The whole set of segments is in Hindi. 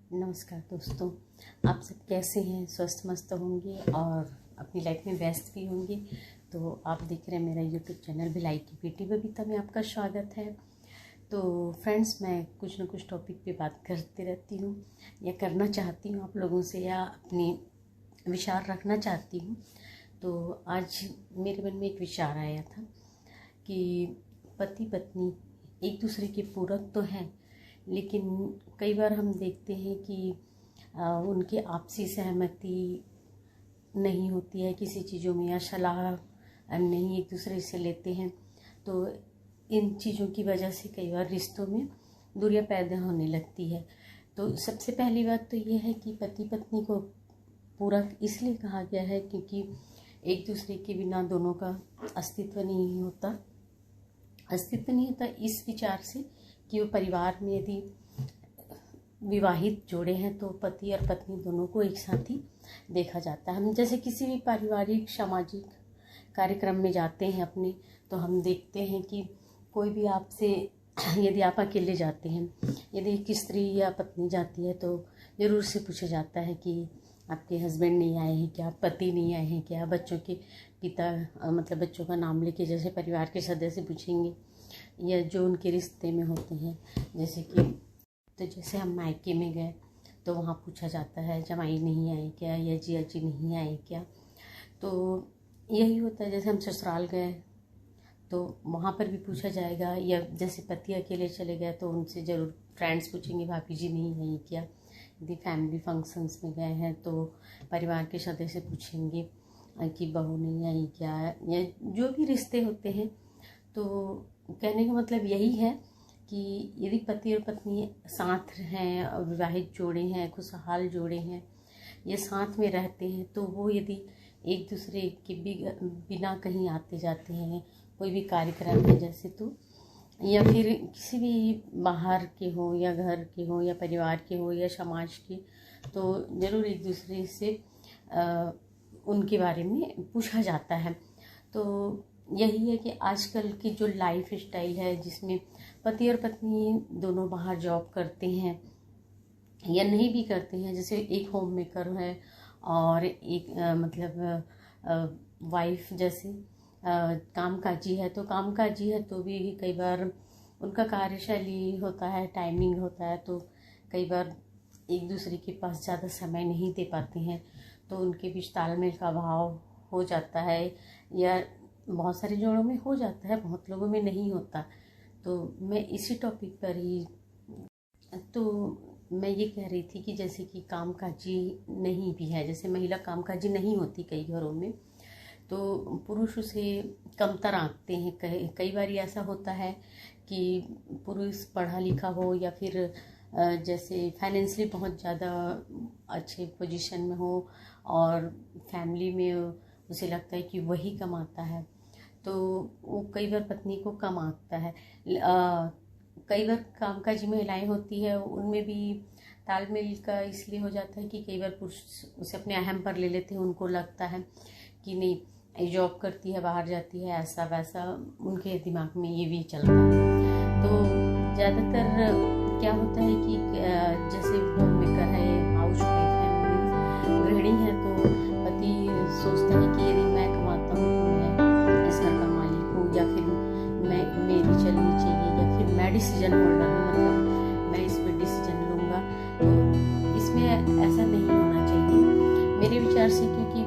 नमस्कार दोस्तों, आप सब कैसे हैं? स्वस्थ मस्त होंगे और अपनी लाइफ में व्यस्त भी होंगे। तो आप देख रहे हैं मेरा यूट्यूब चैनल भिलाई की बेटी बबीता में आपका स्वागत है। तो फ्रेंड्स, मैं कुछ न कुछ टॉपिक पे बात करती रहती हूँ या करना चाहती हूँ आप लोगों से, या अपने विचार रखना चाहती हूँ। तो आज मेरे मन में एक विचार आया था कि पति पत्नी एक दूसरे के पूरक तो हैं, लेकिन कई बार हम देखते हैं कि उनकी आपसी सहमति नहीं होती है किसी चीज़ों में, या सलाह नहीं एक दूसरे से लेते हैं। तो इन चीज़ों की वजह से कई बार रिश्तों में दूरियां पैदा होने लगती है। तो सबसे पहली बात तो ये है कि पति पत्नी को पूरक इसलिए कहा गया है क्योंकि एक दूसरे के बिना दोनों का अस्तित्व नहीं होता इस विचार से कि वो परिवार में यदि विवाहित जोड़े हैं तो पति और पत्नी दोनों को एक साथ ही देखा जाता है। हम जैसे किसी भी पारिवारिक सामाजिक कार्यक्रम में जाते हैं अपने, तो हम देखते हैं कि कोई भी आपसे, यदि आप अकेले जाते हैं, यदि एक स्त्री या पत्नी जाती है तो ज़रूर से पूछा जाता है कि आपके हस्बैंड नहीं आए हैं क्या, पति नहीं आए हैं क्या, बच्चों के पिता मतलब बच्चों का नाम लेके जैसे परिवार के सदस्य पूछेंगे, या जो उनके रिश्ते में होते हैं। जैसे हम मायके में गए तो वहाँ पूछा जाता है जमाई नहीं आए क्या, या जिया जी नहीं आए क्या। तो यही होता है। जैसे हम ससुराल गए तो वहाँ पर भी पूछा जाएगा, या जैसे पति अकेले चले गए तो उनसे ज़रूर फ्रेंड्स पूछेंगे भाभी जी नहीं आई क्या। यदि फैमिली फंक्शंस में गए हैं तो परिवार के सदस्य पूछेंगे कि बहू नहीं आई क्या, या जो भी रिश्ते होते हैं। तो कहने का मतलब यही है कि यदि पति और पत्नी साथ हैं, विवाहित जोड़े हैं, खुशहाल जोड़े हैं, ये साथ में रहते हैं, तो वो यदि एक दूसरे के बिना कहीं आते जाते हैं, कोई भी कार्यक्रम है जैसे, तो या फिर किसी भी बाहर के हो या घर के हो या परिवार के हो या समाज के, तो ज़रूर एक दूसरे से उनके बारे में पूछा जाता है। तो यही है कि आजकल की जो लाइफ स्टाइल है जिसमें पति और पत्नी दोनों बाहर जॉब करते हैं या नहीं भी करते हैं, जैसे एक होम मेकर है और एक वाइफ जैसे कामकाजी है, तो भी कई बार उनका कार्यशैली होता है, टाइमिंग होता है, तो कई बार एक दूसरे के पास ज़्यादा समय नहीं दे पाते हैं, तो उनके बीच तालमेल का अभाव हो जाता है, या बहुत सारे जोड़ों में हो जाता है, बहुत लोगों में नहीं होता। तो मैं इसी टॉपिक पर ही मैं ये कह रही थी कि जैसे कि कामकाजी नहीं भी है, जैसे महिला कामकाजी नहीं होती कई घरों में, तो पुरुष उसे कमतर आंकते हैं। कई बार ऐसा होता है कि पुरुष पढ़ा लिखा हो या फिर जैसे फाइनेंशियली बहुत ज़्यादा अच्छे पोजीशन में हो और फैमिली में उसे लगता है कि वही कमाता है, तो वो कई बार पत्नी को कम आंकता है। कई बार कामकाजी महिलाएं होती है, उनमें भी तालमेल का इसलिए हो जाता है कि कई बार पुरुष उसे अपने अहम पर ले लेते हैं, उनको लगता है कि नहीं जॉब करती है, बाहर जाती है, ऐसा वैसा उनके दिमाग में ये भी चलता है। तो ज़्यादातर क्या होता है कि जैसे होम मेकर है, हाउस वाइफ है, गृहिणी है, तो पति सोचता है कि यदि मैं कमाता हूँ तो मैं इस घर का मालिक हूँ, या फिर मेरी चलनी चाहिए, या फिर मैं डिसीजन होल्डर हूँ, मतलब मैं इस पर डिसीजन लूँगा। तो इसमें ऐसा नहीं होना चाहिए मेरे विचार से, क्योंकि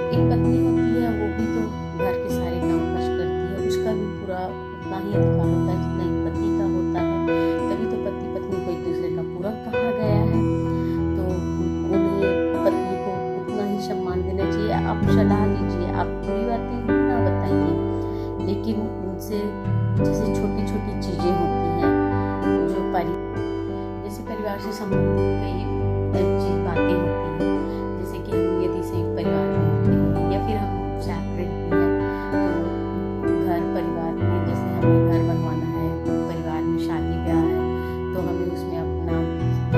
एक पत्नी होती है वो भी तो घर के सारे काम काज करती है, उसका भी पूरा उतना ही अधिकार होता है जितना एक पति का होता है। तभी तो पति पत्नी को एक दूसरे का पूरक कहा गया है। तो उन्हें पत्नी को उतना ही सम्मान देना चाहिए। आप सलाह लीजिए, आप बुरी बातें ना बताइए, लेकिन उनसे जैसे छोटी छोटी चीज़ें होती हैं जो जैसे परिवार से संबंधित कई बातें होती हैं, जैसे कि हम यदि से एक परिवार में होते हैं या फिर हम सेपरेट भी हैं, तो घर परिवार में जैसे हमें घर बनवाना है, परिवार में शादी ब्याह है, तो हमें उसमें अपना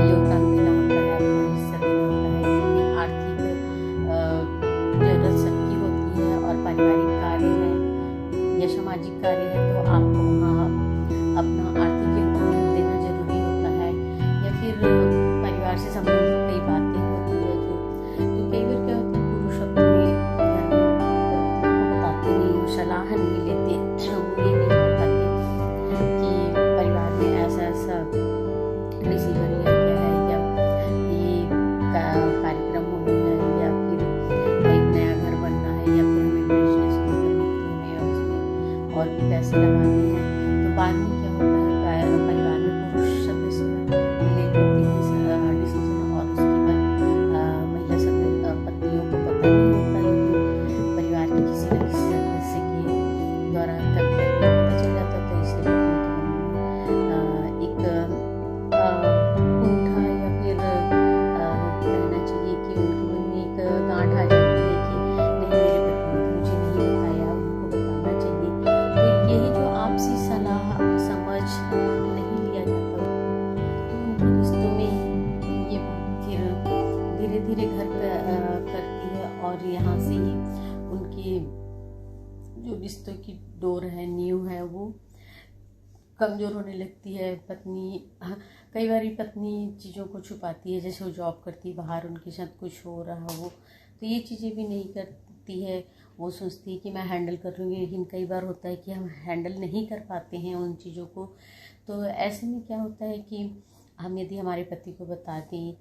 योगदान देना होता है, अपना हिस्सा देना होता है, क्योंकि आर्थिक जरूरत सबकी होती है, और पारिवारिक कार्य है या सामाजिक कार्य है तो आपको वहाँ अपना आर्थिक योगदान देना जरूरी होता है, या फिर परिवार से धीरे घर करती है और यहाँ से ही उनके जो रिश्तों की डोर है, नींव है, वो कमज़ोर होने लगती है। पत्नी कई बार पत्नी चीज़ों को छुपाती है, जैसे वो जॉब करती बाहर, उनके साथ कुछ हो रहा हो तो ये चीज़ें भी नहीं करती है। वो सोचती है कि मैं हैंडल कर लूँगी, लेकिन कई बार होता है कि हम हैंडल नहीं कर पाते हैं उन चीज़ों को। तो ऐसे में क्या होता है कि हम यदि हमारे पति को बता दें,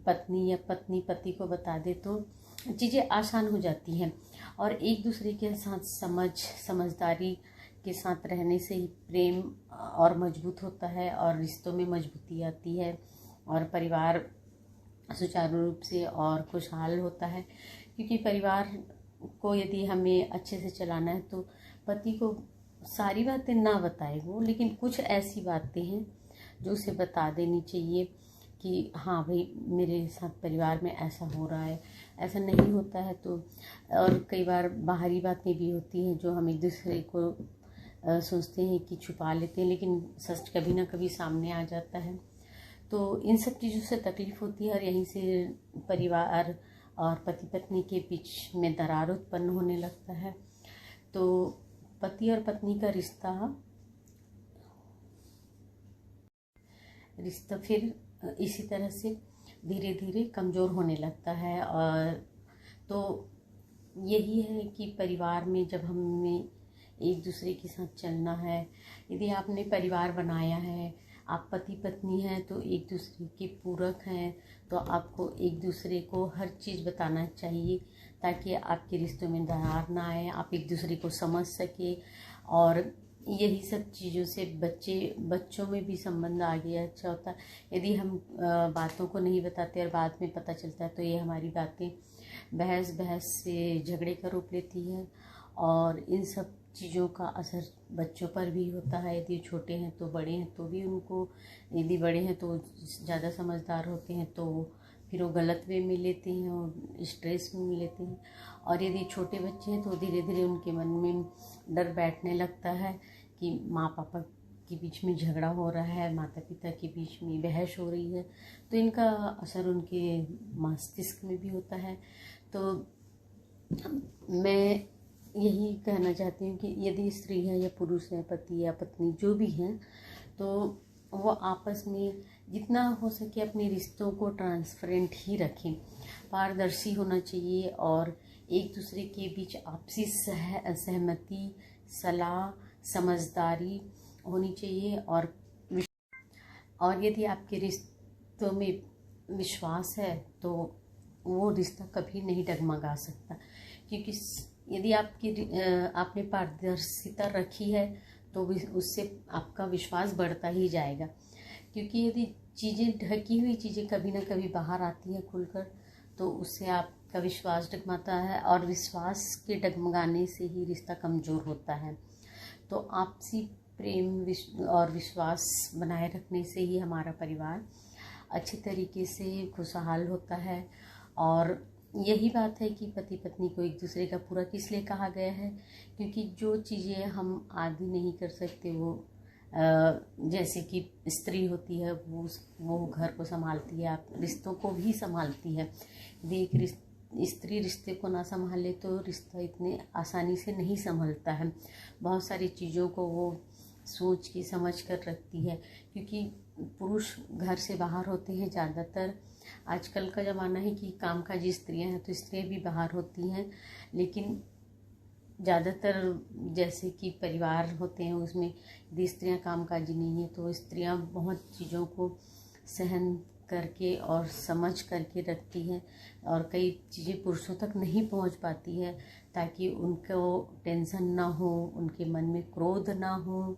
पत्नी या पत्नी पति को बता दे, तो चीज़ें आसान हो जाती हैं और एक दूसरे के साथ समझदारी के साथ रहने से ही प्रेम और मजबूत होता है और रिश्तों में मजबूती आती है और परिवार सुचारू रूप से और खुशहाल होता है। क्योंकि परिवार को यदि हमें अच्छे से चलाना है तो पति को सारी बातें ना बताए वो, लेकिन कुछ ऐसी बातें हैं जो उसे बता देनी चाहिए कि हाँ भाई, मेरे साथ परिवार में ऐसा हो रहा है, ऐसा नहीं होता है। तो और कई बार बाहरी बातें भी होती हैं जो हम एक दूसरे को सोचते हैं कि छुपा लेते हैं, लेकिन सच कभी ना कभी सामने आ जाता है। तो इन सब चीज़ों से तकलीफ़ होती है और यहीं से परिवार और पति पत्नी के बीच में दरार उत्पन्न होने लगता है। तो पति और पत्नी का रिश्ता फिर इसी तरह से धीरे धीरे कमज़ोर होने लगता है। और तो यही है कि परिवार में जब हमें एक दूसरे के साथ चलना है, यदि आपने परिवार बनाया है, आप पति पत्नी हैं, तो एक दूसरे के पूरक हैं, तो आपको एक दूसरे को हर चीज़ बताना चाहिए ताकि आपके रिश्तों में दरार ना आए, आप एक दूसरे को समझ सके। और यही सब चीज़ों से बच्चों में भी संबंध आगे अच्छा होता है। यदि हम बातों को नहीं बताते और बाद में पता चलता है तो ये हमारी बातें बहस से झगड़े का रूप लेती है और इन सब चीज़ों का असर बच्चों पर भी होता है। यदि छोटे हैं तो बड़े हैं तो भी उनको, यदि बड़े हैं तो ज़्यादा समझदार होते हैं तो फिर वो गलत वे में लेते हैं और स्ट्रेस में लेते हैं। और यदि छोटे बच्चे हैं तो धीरे धीरे उनके मन में डर बैठने लगता है कि माँ पापा के बीच में झगड़ा हो रहा है, माता पिता के बीच में बहस हो रही है, तो इनका असर उनके मस्तिष्क में भी होता है। तो मैं यही कहना चाहती हूँ कि यदि स्त्री है या पुरुष है, पति या पत्नी जो भी हैं, तो वो आपस में जितना हो सके अपने रिश्तों को ट्रांसपेरेंट ही रखें, पारदर्शी होना चाहिए और एक दूसरे के बीच आपसी सहमति, सलाह, समझदारी होनी चाहिए। और यदि आपके रिश्तों में विश्वास है तो वो रिश्ता कभी नहीं डगमगा सकता। क्योंकि यदि आपने पारदर्शिता रखी है तो उससे आपका विश्वास बढ़ता ही जाएगा। क्योंकि यदि चीज़ें, ढकी हुई चीज़ें कभी ना कभी बाहर आती हैं खुलकर, तो उससे आपका विश्वास डगमगाता है और विश्वास के डगमगाने से ही रिश्ता कमज़ोर होता है। तो आपसी प्रेम और विश्वास बनाए रखने से ही हमारा परिवार अच्छे तरीके से खुशहाल होता है। और यही बात है कि पति पत्नी को एक दूसरे का पूरक इसलिए कहा गया है क्योंकि जो चीज़ें हम आदि नहीं कर सकते, वो जैसे कि स्त्री होती है, वो घर को संभालती है, आप रिश्तों को भी संभालती है। यदि एक स्त्री रिश्ते को ना संभाले तो रिश्ता इतने आसानी से नहीं संभलता है। बहुत सारी चीज़ों को वो सोच के समझ कर रखती है। क्योंकि पुरुष घर से बाहर होते हैं ज़्यादातर। आजकल का ज़माना है कि कामकाजी स्त्रियां हैं तो स्त्रियां भी बाहर होती हैं, लेकिन ज़्यादातर जैसे कि परिवार होते हैं उसमें यदि स्त्रियां कामकाजी नहीं हैं तो स्त्रियां बहुत चीज़ों को सहन करके और समझ करके रखती हैं और कई चीज़ें पुरुषों तक नहीं पहुंच पाती है ताकि उनको टेंशन ना हो, उनके मन में क्रोध ना हो।